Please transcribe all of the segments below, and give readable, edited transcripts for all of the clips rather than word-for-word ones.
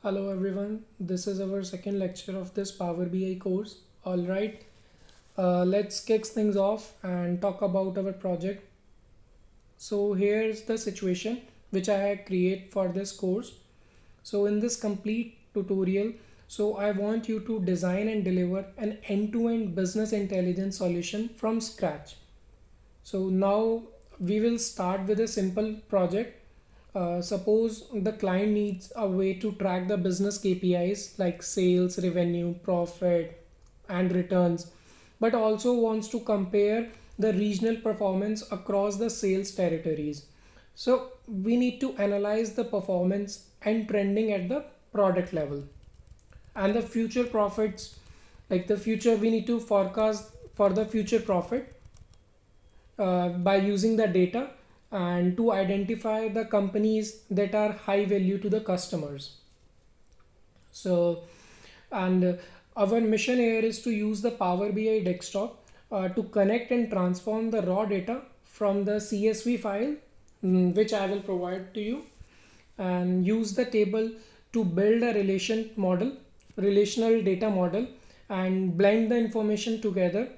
Hello everyone, this is our second lecture of this Power BI course. Alright, let's kick things off and talk about our project. So here's the situation which I had create for this course. So in this complete tutorial, so I want you to design and deliver an end-to-end business intelligence solution from scratch. So now we will start with a simple project. Suppose the client needs a way to track the business KPIs like sales, revenue, profit, and returns, but also wants to compare the regional performance across the sales territories. So we need to analyze the performance and trending at the product level and the future profits, like the future we need to forecast for the future profit by using the data and to identify the companies that are high value to the customers. So and our mission here is to use the Power BI desktop to connect and transform the raw data from the CSV file, which I will provide to you, and use the table to build a relational data model, and blend the information together,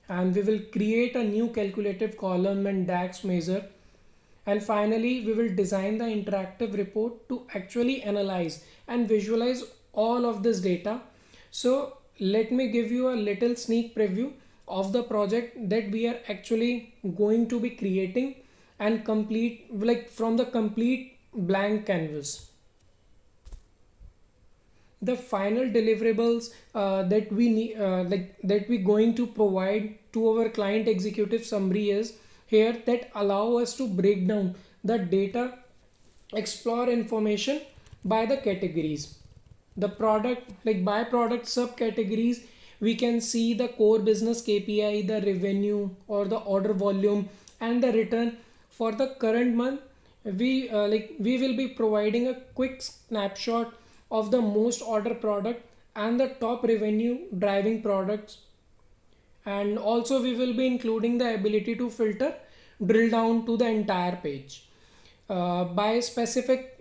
and we will create a new calculative column and DaAx measure, and finally we will design the interactive report to actually analyze and visualize all of this data. So let me give you a little sneak preview of the project that we are actually going to be creating and complete, like from the complete blank canvas. The final deliverables that we need, like that we going to provide to our client executive summary is here that allow us to break down the data, explore information by the categories, the product, like by product subcategories. We can see the core business KPI, the revenue or the order volume, and the return for the current month. We will be providing a quick snapshot of the most order product and the top revenue driving products, and also we will be including the ability to filter drill down to the entire page by specific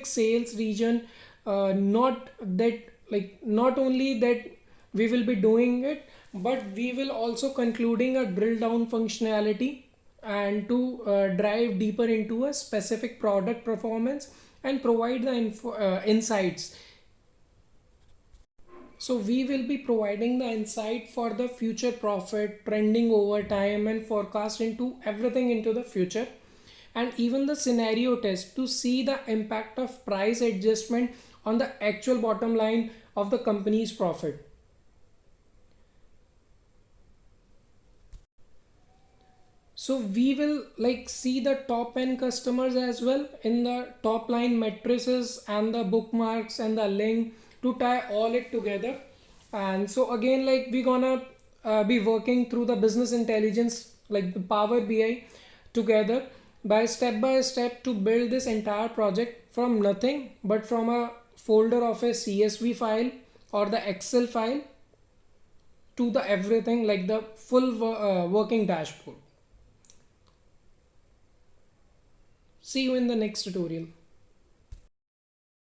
sales region. Not that, like not only that we will be doing it, but we will also concluding a drill down functionality and to drive deeper into a specific product performance and provide the insights. So we will be providing the insight for the future profit, trending over time, and forecast into everything into the future, and even the scenario test to see the impact of price adjustment on the actual bottom line of the company's profit. So we will like see the top end customers as well in the top line matrices and the bookmarks and the link to tie all it together. And so again, like we're gonna be working through the business intelligence, like the Power BI together by step to build this entire project from nothing but from a folder of a CSV file or the Excel file to the everything like the full working dashboard. See you in the next tutorial.